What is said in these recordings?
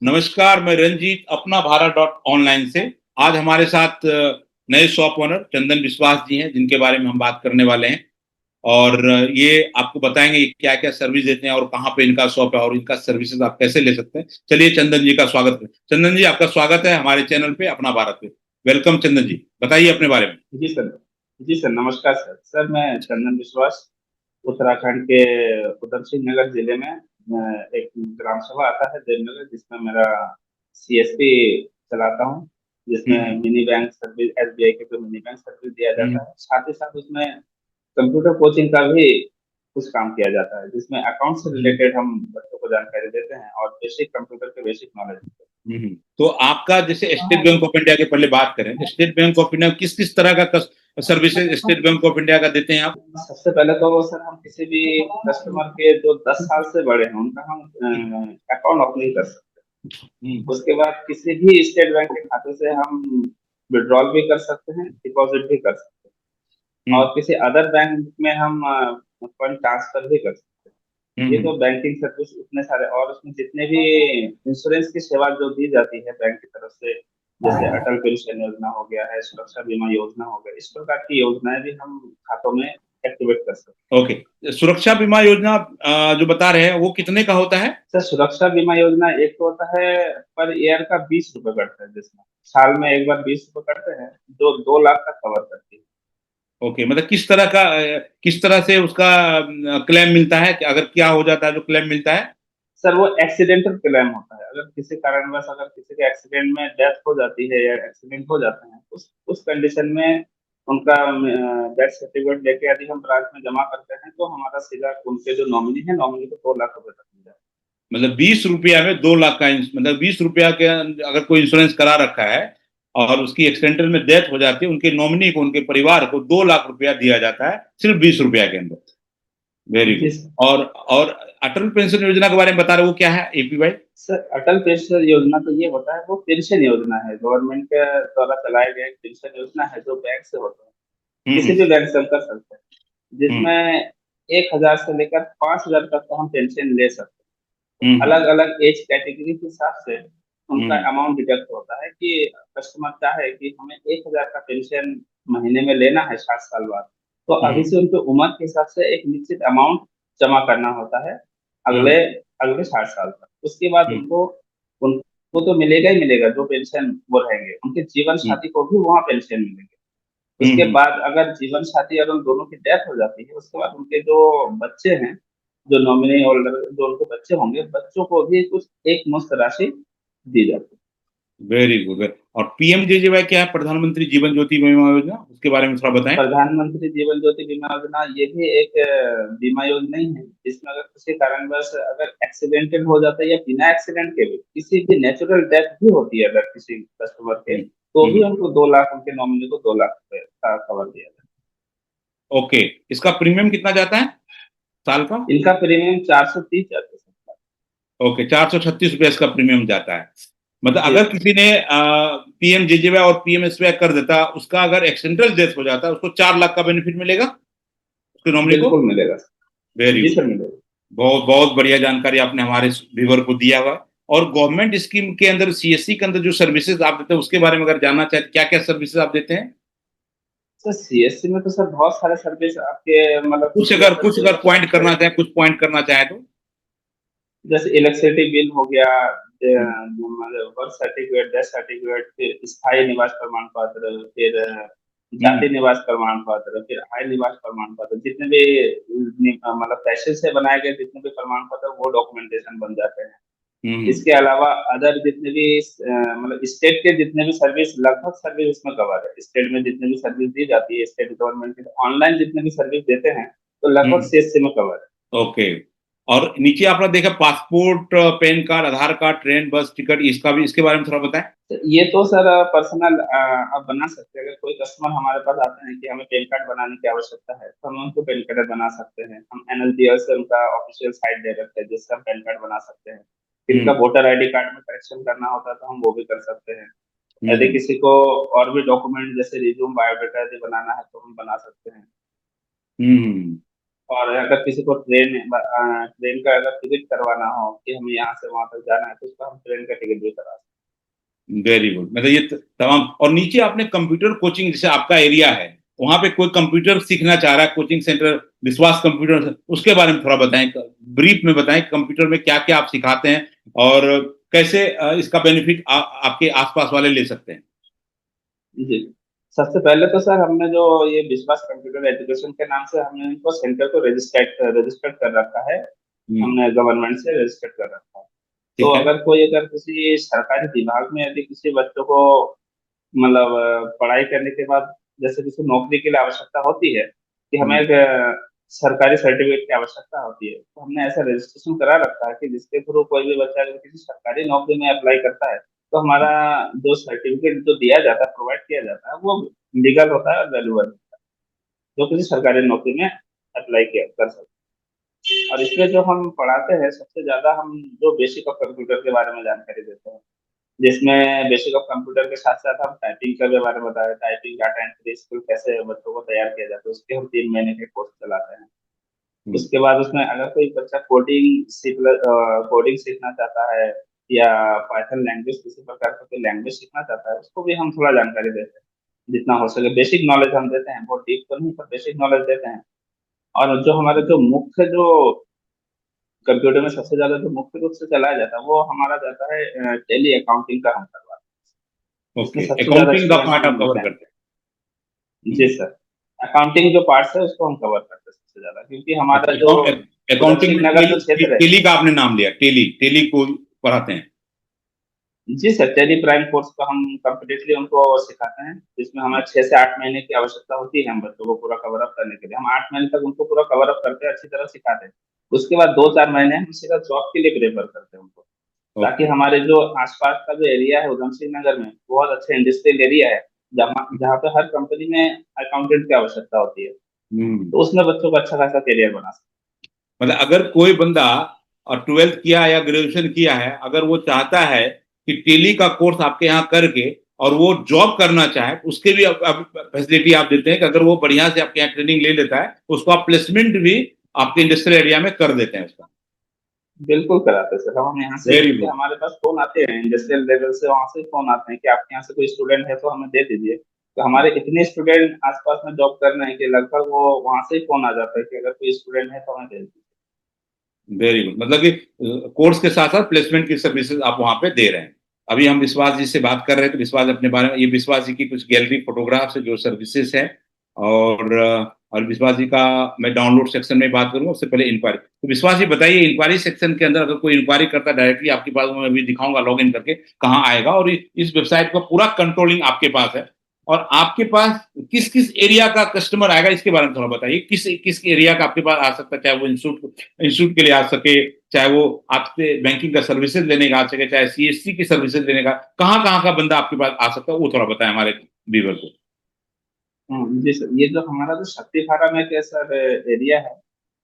नमस्कार, मैं रंजीत अपना भारत डॉट ऑनलाइन से। आज हमारे साथ नए शॉप ओनर चंदन विश्वास जी हैं, जिनके बारे में हम बात करने वाले हैं। और ये आपको बताएंगे क्या क्या सर्विस देते हैं और कहाँ पे इनका शॉप है और इनका सर्विसेज आप कैसे ले सकते हैं। चलिए चंदन जी का स्वागत है। चंदन जी, आपका स्वागत है हमारे चैनल पे अपना भारत पे। वेलकम चंदन जी, बताइए अपने बारे में। जी सर। जी सर, नमस्कार सर। सर, मैं चंदन विश्वास उत्तराखंड के उधम सिंह नगर जिले में एक ग्राम सभा आता है देवनगर, जिसमें मेरा सीएसपी चलाता हूँ। जिसमें हम्म मिनी बैंक सर्विस, एसबीआई के जो मिनी बैंक सर्विस दिया हम्म जाता है, साथ ही साथ उसमें कंप्यूटर कोचिंग का भी कुछ काम किया जाता है, जिसमें अकाउंट से हम्म रिलेटेड हम बच्चों को जानकारी देते हैं और बेसिक कंप्यूटर के बेसिक नॉलेज देते तो आपका जैसे स्टेट हैं। बैंक ऑफ इंडिया के पहले बात करें, स्टेट बैंक ऑफ इंडिया किस किस तरह का services state bank of India का देते हैं आप? सबसे पहले तो सर, हम किसी भी कस्टमर के जो 10 साल से बड़े हैं उनका हम अकाउंट ओपनिंग कर सकते हैं। हम्म उसके बाद किसी भी स्टेट बैंक के खाते से हम विड्रॉल भी कर सकते हैं, डिपॉजिट भी कर सकते हैं, हम्म और किसी अदर बैंक में हम फंड ट्रांसफर भी कर सकते हैं। ये हम्म तो बैंकिंग सर्विस उतने सारे, और उसमें जितने भी इंश्योरेंस की सेवा जो दी जाती है बैंक की तरफ से, जैसे अटल पेंशन योजना हो गया है, सुरक्षा बीमा योजना हो गया, इस प्रकार की योजनाएं भी हम खातों में एक्टिवेट कर सकते हैं। ओके, सुरक्षा बीमा योजना जो बता रहे हैं वो कितने का होता है? सर, सुरक्षा बीमा योजना एक तो होता है पर ईयर का 20 रुपए कटता है, जिसमें साल में एक बार 20 रुपए कटते हैं, जो 2 लाख तक कवर करती है। ओके, मतलब किस तरह का किस तरह से उसका क्लेम मिलता है कि अगर क्या हो जाता है जो क्लेम मिलता है? सर, वो एक्सीडेंटल क्लेम होता है। अगर किसी कारणवश अगर किसी के एक्सीडेंट में डेथ हो जाती है या एक्सीडेंट हो जाते हैं, उस कंडीशन में उनका डेथ सर्टिफिकेट लेके यदि हम ब्रांच में जमा करते हैं, तो हमारा सीधा उनके जो नॉमिनी है, नॉमिनी को 2 लाख रुपए तक मिल जाता मतलब 20 रुपया में 2 लाख का मतलब 20 रुपया के अगर कोई इंश्योरेंस करा रखा है और उसकी एक्सीडेंटल में डेथ हो जाती है, उनके नॉमिनी को, उनके परिवार को 2 लाख रुपया दिया जाता है सिर्फ 20 रुपया के अंदर। वेरी है। जी गुड। और अटल पेंशन योजना के बारे में बता रहे हो, वो क्या है एपीवाई? सर, अटल पेंशन योजना तो ये होता है, वो पेंशन योजना है, गवर्नमेंट के द्वारा चलाए गए एक पेंशन योजना है, जो बैंक से होता है। किसी हम्म भी बैंक से हम कर सकते हैं, हम्म जिसमें 1,000 से लेकर 5,000 तक का हम पेंशन ले सकते हैं। हम्म अलग अलग एज कैटेगरी के हिसाब से उनका हम्म अमाउंट डिडक्ट होता है कि कस्टमर चाहे कि हमें 1,000 का पेंशन महीने में लेना है 60 साल बाद, तो अभी हम्म से उनकी उम्र के हिसाब से एक निश्चित अमाउंट जमा करना होता है अगले हम्म अगले 60 साल तक। उसके बाद हम्म उनको तो मिलेगा ही मिलेगा जो पेंशन वो रहेंगे, उनके जीवन हम्म साथी को भी वहाँ पेंशन मिलेगी। हम्म उसके हम्म बाद अगर जीवन साथी और उन दोनों की डेथ हो जाती है, उसके बाद उनके जो बच्चे हैं, जो नॉमिनी होल्डर, जो उनके बच्चे होंगे, बच्चों को भी कुछ एक मुश्त राशि दी जाती है। Very good. और पीएमजेजेवाई क्या है, प्रधानमंत्री जीवन ज्योति बीमा योजना, उसके बारे में थोड़ा बताएं। प्रधानमंत्री जीवन ज्योति बीमा योजना ये भी एक बीमा योजना ही है, जिसमें अगर किसी कारणवश अगर एक्सीडेंटल हो जाता है या बिना एक्सीडेंट के भी किसी भी नेचुरल डेथ भी होती है अगर किसी कस्टमर के, हम्म तो भी हम्म उनको 2 लाख, उनके नॉमिनी को 2 लाख रुपए का कवर दिया जाता ओके, इसका प्रीमियम कितना जाता है साल का? है। इनका प्रीमियम 430 जाता है। ओके, 436 रुपया इसका प्रीमियम जाता है। मतलब जी अगर सर। किसी ने पीएमजेजेवाई और पीएमएसवाई कर देता, उसका अगर एक्सीडेंटल डेथ हो जाता, उसको 4 लाख का बेनिफिट मिलेगा उसके नॉमिनी को। बिल्कुल मिलेगा वेरी सर। जी गुड। सर, मिलेगा। बहुत बहुत बढ़िया जानकारी आपने हमारे व्यूवर को दिया हुआ है। और गवर्नमेंट स्कीम के अंदर, सीएससी के अंदर जो सर्विसेज आप देते हैं उसके बारे में अगर जानना चाहते हैं, क्या क्या सर्विसेज आप देते हैं? सर, सीएससी में तो सर बहुत सारे सर्विस आपके मतलब कुछ अगर पॉइंट करना चाहें, कुछ पॉइंट करना चाहें तो। जैसे इलेक्ट्रिसिटी बिल हो गया, हम्म मतलब बर्थ सर्टिफिकेट, डेथ सर्टिफिकेट, फिर स्थायी निवास प्रमाण पत्र, फिर हम्म जाति निवास प्रमाण पत्र, फिर आय निवास प्रमाण पत्र, जितने भी मतलब पैसे से बनाए गए जितने भी प्रमाण पत्र, वो डॉक्यूमेंटेशन बन जाते हैं। हम्म इसके अलावा अदर जितने भी मतलब स्टेट के जितने भी सर्विस, लगभग सर्विस उसमें कवर है। स्टेट में जितने भी सर्विस दी जाती है स्टेट गवर्नमेंट की, ऑनलाइन जितने भी सर्विस देते हैं, तो लगभग हम्म सीएससी में कवर है। ओके। और नीचे आपने देखा पासपोर्ट, पैन कार्ड, आधार कार्ड, ट्रेन, बस टिकट, इसका भी, इसके बारे में थोड़ा बताएं। ये तो सर पर्सनल आप बना सकते हैं। अगर कोई कस्टमर हमारे पास आते हैं कि हमें पैन कार्ड बनाने की आवश्यकता है, तो हम उनको पैन कार्ड बना सकते हैं। हम एनएसडीएल से उनका ऑफिशियल साइट दे रखते हैं, जिससे हम पैन कार्ड बना सकते हैं। इनका हम्म वोटर आईडी कार्ड में करेक्शन करना होता है, तो हम वो भी कर सकते हैं। यदि हम्म किसी को और भी डॉक्यूमेंट जैसे रिज्यूम, बायोडाटा यदि बनाना है, तो हम बना सकते हैं। हम्म और अगर किसी को ट्रेन का अगर टिकट करवाना हो कि हमें यहाँ से वहां तक जाना है, तो उसका हम ट्रेन का टिकट भी करा सकते वेरी गुड। मतलब ये तमाम, और नीचे आपने कंप्यूटर कोचिंग, जैसे आपका एरिया है वहां पे कोई कंप्यूटर सीखना चाह रहा है, कोचिंग सेंटर विश्वास कंप्यूटर, उसके बारे में थोड़ा बताएं, ब्रीफ में बताएं कंप्यूटर में क्या क्या आप सिखाते हैं और कैसे इसका बेनिफिट आपके आसपास वाले ले सकते हैं। हैं। जी, सबसे पहले तो सर हमने जो ये विश्वास कंप्यूटर एजुकेशन के नाम से हमने इनको सेंटर को रजिस्टर्ड कर रखा है। हम्म। हमने गवर्नमेंट से रजिस्टर्ड कर रखा है। तो ठीक है। अगर किसी सरकारी विभाग में यदि किसी बच्चों को मतलब पढ़ाई करने के बाद जैसे किसी नौकरी के लिए आवश्यकता होती है कि हमें हम्म। एक सरकारी सर्टिफिकेट की आवश्यकता होती है, तो हमने ऐसा रजिस्ट्रेशन करा रखा है कि जिसके थ्रू कोई भी बच्चा अगर किसी सरकारी नौकरी में अप्लाई करता है, तो हमारा जो सर्टिफिकेट जो दिया जाता है, प्रोवाइड किया जाता है, वो लीगल होता है और वैल्यूबल होता है, जो किसी सरकारी नौकरी में अप्लाई किया कर सकते हैं। और इसमें जो हम पढ़ाते हैं, सबसे ज्यादा हम जो बेसिक ऑफ कंप्यूटर के बारे में जानकारी देते हैं, जिसमें बेसिक ऑफ कंप्यूटर के साथ साथ हम टाइपिंग का भी बारे में बताते हैं। टाइपिंग डाटा एंट्री स्किल कैसे बच्चों को तैयार किया जाता है, उसके हम 3 महीने के कोर्स चलाते हैं। हम्म। उसके बाद उसमें अगर कोई बच्चा कोडिंग सीखना चाहता है या पाइथन लैंग्वेज, किसी प्रकार का कोई लैंग्वेज सीखना चाहता है, उसको भी हम थोड़ा जानकारी देते हैं, जितना हो सके बेसिक नॉलेज हम देते हैं, बहुत डीप तो नहीं पर बेसिक नॉलेज देते हैं। और जो हमारे जो मुख्य जो कंप्यूटर में सबसे ज्यादा जो मुख्य रूप से चलाया जाता है, वो हमारा जाता है टेली अकाउंटिंग का हम करवाते हैं। इसमें ओके, सबसे ज्यादा अकाउंटिंग का स्टूडेंट पार्ट हमें आप कवर मिलते हैं। करते जी हैं। सर, अकाउंटिंग जो पार्ट्स है उसको हम कवर करते हैं सबसे ज्यादा, क्योंकि हमारा जो उधम अकाउंटिंग सिंह में नगर जो क्षेत्र है। टेली का आपने नाम लिया, टेली टेली को पढ़ाते हैं। जी सर, टेली प्राइम कोर्स को हम कम्प्लीटली उनको सिखाते हैं, जिसमें हमें 6 से 8 महीने की आवश्यकता होती है हम बच्चों को पूरा कवर अप करने के लिए। हम 8 महीने तक उनको पूरा कवर अप करते हैं, अच्छी तरह सिखाते हैं। उसके बाद 2-4 महीने हम सीधा जॉब के लिए प्रेफर करते हैं उनको, ताकि ओके। हमारे जो आसपास का जो एरिया है उधम सिंह नगर में, बहुत अच्छा इंडस्ट्रियल एरिया है, जहाँ जहाँ पे हर कंपनी में अकाउंटेंट की आवश्यकता होती है, हम्म। तो उसमें बच्चों को अच्छा खासा करियर बना सकते मतलब अगर कोई बंदा और ट्वेल्थ किया या ग्रेजुएशन किया है, अगर वो चाहता है कि टेली का कोर्स आपके यहाँ करके और वो जॉब करना चाहे, उसके भी फैसिलिटी आप देते हैं कि अगर वो बढ़िया से आपके यहाँ ट्रेनिंग ले लेता है, उसको आप प्लेसमेंट भी आपके इंडस्ट्रियल एरिया में कर देते हैं उसका। हैं। बिल्कुल कराते हैं सर, हम यहाँ से, वेरी क्योंकि गुड। हमारे पास फोन आते हैं इंडस्ट्रियल लेवल से, वहां से फोन आते हैं कि आपके यहाँ से कोई स्टूडेंट है तो हमें दे दीजिए। तो हमारे इतने स्टूडेंट आसपास में जॉब कर रहे हैं कि लगभग वो वहां से ही फोन आ जाता है कि अगर कोई स्टूडेंट है तो हमें दे दीजिए। Very good. मतलब कि कोर्स के साथ साथ प्लेसमेंट की सर्विसेज आप वहां पे दे रहे हैं। अभी हम विश्वास जी से बात कर रहे हैं, तो विश्वास अपने बारे में, ये विश्वास जी की कुछ गैलरी फोटोग्राफ्स है जो सर्विसेज है। और विश्वास जी का मैं डाउनलोड सेक्शन में बात करूंगा, उससे पहले इंक्वायरी। तो विश्वास जी बताइए, इंक्वायरी सेक्शन के अंदर अगर कोई इंक्वायरी करता है डायरेक्टली आपके पास, मैं अभी दिखाऊंगा लॉग इन करके कहाँ आएगा, और इस वेबसाइट का पूरा कंट्रोलिंग आपके पास है। और आपके पास किस किस एरिया का कस्टमर आएगा इसके बारे में थोड़ा बताइए, किस किस एरिया का आपके पास आ सकता है, चाहे वो इंस्टीट्यूट के लिए आ सके, चाहे वो आपसे बैंकिंग का सर्विसेज लेने का आ सके, चाहे सीएससी की सर्विसेज लेने का, कहाँ का बंदा आपके पास आ सकता है, वो थोड़ा बताएं हमारे व्यूअर को। जी सर, ये जो हमारा जो शक्ति फार्म है क्या सर एरिया है,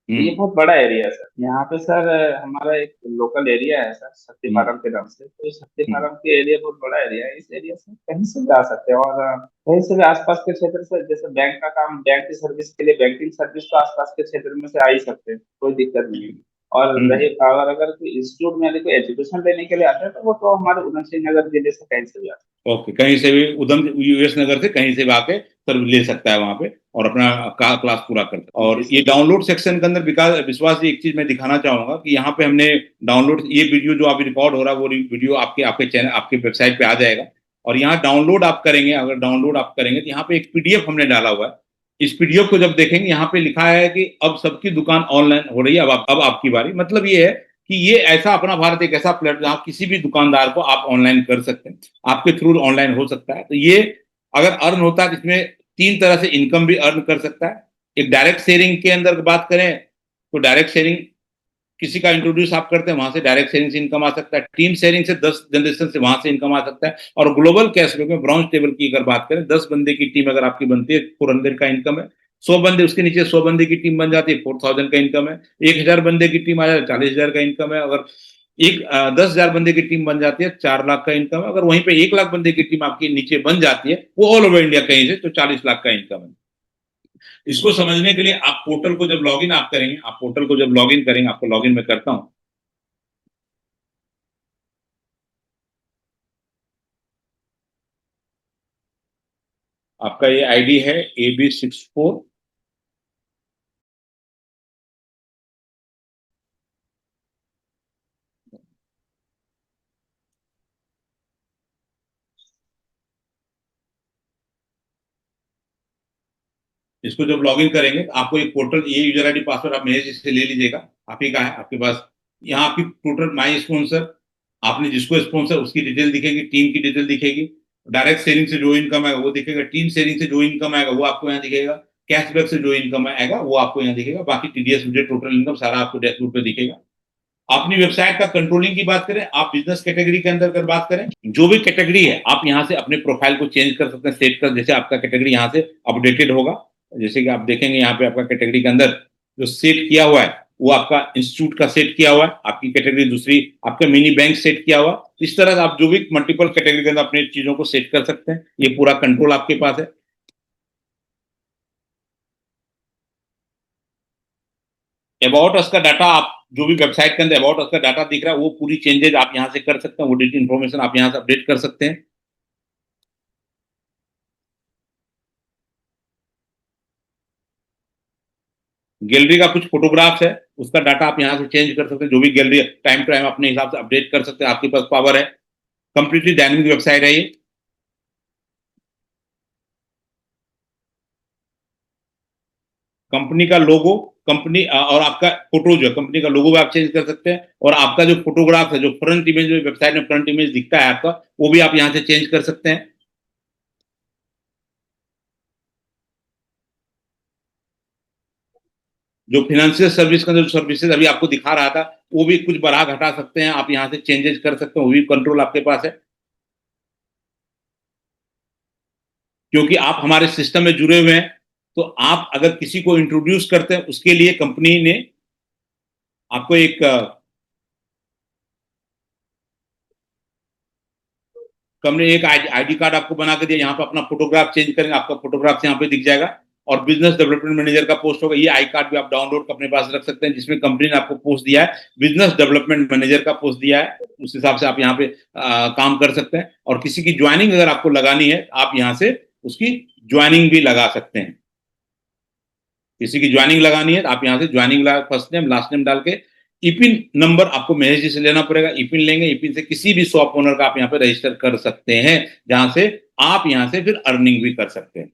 ये हम्म। बहुत बड़ा एरिया है सर। यहाँ पे सर हमारा एक लोकल एरिया है सर, शक्ति हम्म। फार्म के नाम से। तो इस शक्ति हम्म। फार्म के एरिया बहुत बड़ा एरिया है, इस एरिया से कहीं से भी आ सकते हैं। और कहीं से भी आसपास के क्षेत्र से, जैसे बैंक का काम, बैंक की सर्विस के लिए बैंकिंग सर्विस तो आसपास के क्षेत्र में से आ ही सकते हैं, कोई दिक्कत नहीं है। और हम्म। रही, और अगर कोई इंस्टीट्यूट में यदि कोई एजुकेशन लेने के लिए आता है, तो वो तो हमारे उधम सिंह नगर जिले से कहीं से भी आता ओके, कहीं से भी उधम यूएस नगर से कहीं से भी आके सर ले सकता है वहां पे, और अपना क्लास पूरा करता है। है। जी और ये सर। डाउनलोड सेक्शन के अंदर विकास विश्वास जी, एक चीज मैं दिखाना चाहूंगा कि यहाँ पे हमने डाउनलोड, ये वीडियो जो अभी रिकॉर्ड हो रहा है वो वीडियो आपके आपके चैनल, आपके वेबसाइट पे आ जाएगा। और यहाँ डाउनलोड आप करेंगे, अगर डाउनलोड आप करेंगे तो यहाँ पे एक पीडीएफ हमने डाला हुआ है। इस पीडीएफ को जब देखेंगे, यहाँ पे लिखा है कि अब सबकी दुकान ऑनलाइन हो रही है, अब आपकी बारी। मतलब ये है कि ये ऐसा, अपना भारत एक ऐसा प्लेटफॉर्म जहाँ किसी भी दुकानदार को आप ऑनलाइन कर सकते हैं, आपके थ्रू ऑनलाइन हो सकता है। तो ये अगर अर्न होता है तो इसमें 3 तरह से इनकम भी अर्न कर सकता है। एक डायरेक्ट शेयरिंग के अंदर बात करें तो डायरेक्ट शेयरिंग, किसी का इंट्रोड्यूस आप करते हैं, वहां से डायरेक्ट शेयरिंग से इनकम आ सकता है। टीम शेयरिंग से 10 जनरेशन से वहां से इनकम आ सकता है। और ग्लोबल कैशबैक में ब्राउन टेबल की अगर बात करें, 10 बंदे की टीम अगर आपकी बनती है, 400 का इनकम है। 100 बंदे, उसके नीचे 100 बंदे की टीम बन जाती है, 4000 का इनकम है। 1000 बंदे की टीम आ जाए, 40,000 का इनकम है। अगर 10,000 बंदे की टीम बन जाती है, 4 लाख का इनकम है। अगर वहीं पे 1 लाख बंदे की टीम आपकी नीचे बन जाती है, वो ऑल ओवर इंडिया कहीं से, तो 40 लाख का इनकम है। इसको समझने के लिए आप पोर्टल को जब लॉगिन आप करेंगे, आप पोर्टल को जब लॉगिन करेंगे, आपको लॉगिन मैं करता हूं। आपका ये आईडी है AB64। इसको जब लॉगिन करेंगे तो आपको एक पोर्टल, ये यूजर आईडी पासवर्ड आप मेरे से ले लीजिएगा, आप ही का है आपके पास। यहाँ आपकी टोटल माई स्पॉन्सर, आपने जिसको स्पॉन्सर उसकी डिटेल दिखेगी, टीम की डिटेल दिखेगी, डायरेक्ट सेलिंग से जो इनकम आएगा वो दिखेगा, टीम सेलिंग से जो इनकम आएगा वो आपको यहाँ दिखेगा, कैशबैक से जो इनकम आएगा वो आपको यहाँ दिखेगा, बाकी टीडीएस मुझे टोटल इनकम सारा आपको डैशबोर्ड पे दिखेगा। अपनी वेबसाइट का कंट्रोलिंग की बात करें, आप बिजनेस कैटेगरी के अंदर अगर बात करें, जो भी कैटेगरी है आप यहाँ से अपने प्रोफाइल को चेंज कर सकते हैं, सेट कर, जैसे आपका कैटेगरी यहाँ से अपडेटेड होगा। जैसे कि आप देखेंगे यहाँ पे आपका कैटेगरी के अंदर जो सेट किया हुआ है वो आपका इंस्टीट्यूट का सेट किया हुआ है, आपकी कैटेगरी दूसरी आपका मिनी बैंक सेट किया हुआ। इस तरह आप जो भी मल्टीपल कैटेगरी के अंदर अपनी चीजों को सेट कर सकते हैं, ये पूरा कंट्रोल आपके पास है। अबाउट अस का डाटा, आप जो भी वेबसाइट के अंदर अबाउट अस का डाटा दिख रहा है वो पूरी चेंजेज आप यहाँ से कर सकते हैं, वो डिटेल इन्फॉर्मेशन आप यहाँ से अपडेट कर सकते हैं। गैलरी का कुछ फोटोग्राफ्स है, उसका डाटा आप यहाँ से चेंज कर सकते हैं, जो भी गैलरी टाइम टू टाइम अपने हिसाब से अपडेट कर सकते हैं, आपके पास पावर है। कंप्लीटली डायनेमिक वेबसाइट है ये। कंपनी का लोगो, कंपनी और आपका फोटो जो है, कंपनी का लोगो भी आप चेंज कर सकते हैं, और आपका जो फोटोग्राफ है, जो फ्रंट इमेज वेबसाइट में फ्रंट इमेज दिखता है आपका, वो भी आप यहाँ से चेंज कर सकते हैं। जो फिनेंशियल सर्विस का जो सर्विसेज अभी आपको दिखा रहा था वो भी कुछ बढ़ा घटा सकते हैं, आप यहाँ से चेंजेस कर सकते हैं, वो भी कंट्रोल आपके पास है। क्योंकि आप हमारे सिस्टम में जुड़े हुए हैं, तो आप अगर किसी को इंट्रोड्यूस करते हैं उसके लिए कंपनी ने आपको एक कंपनी एक आईडी कार्ड आपको बना के दिया, यहाँ पे अपना फोटोग्राफ चेंज करेंगे, आपका फोटोग्राफ यहाँ पे दिख जाएगा, और बिजनेस डेवलपमेंट मैनेजर का पोस्ट होगा। ये आई कार्ड भी आप डाउनलोड अपने पास रख सकते हैं, जिसमें कंपनी ने आपको पोस्ट दिया है, बिजनेस डेवलपमेंट मैनेजर का पोस्ट दिया है, उस हिसाब से आप यहाँ पे काम कर सकते हैं। और किसी की ज्वाइनिंग अगर आपको लगानी है, आप यहाँ से उसकी ज्वाइनिंग भी लगा सकते हैं। किसी की ज्वाइनिंग लगानी है तो आप यहाँ से joining first name last name डाल के, ईपिन नंबर आपको महेश जी से लेना पड़ेगा, ईपिन लेंगे, ईपिन से किसी भी शॉप ओनर का आप यहाँ पे रजिस्टर कर सकते हैं, जहां से आप यहाँ से फिर अर्निंग भी कर सकते हैं।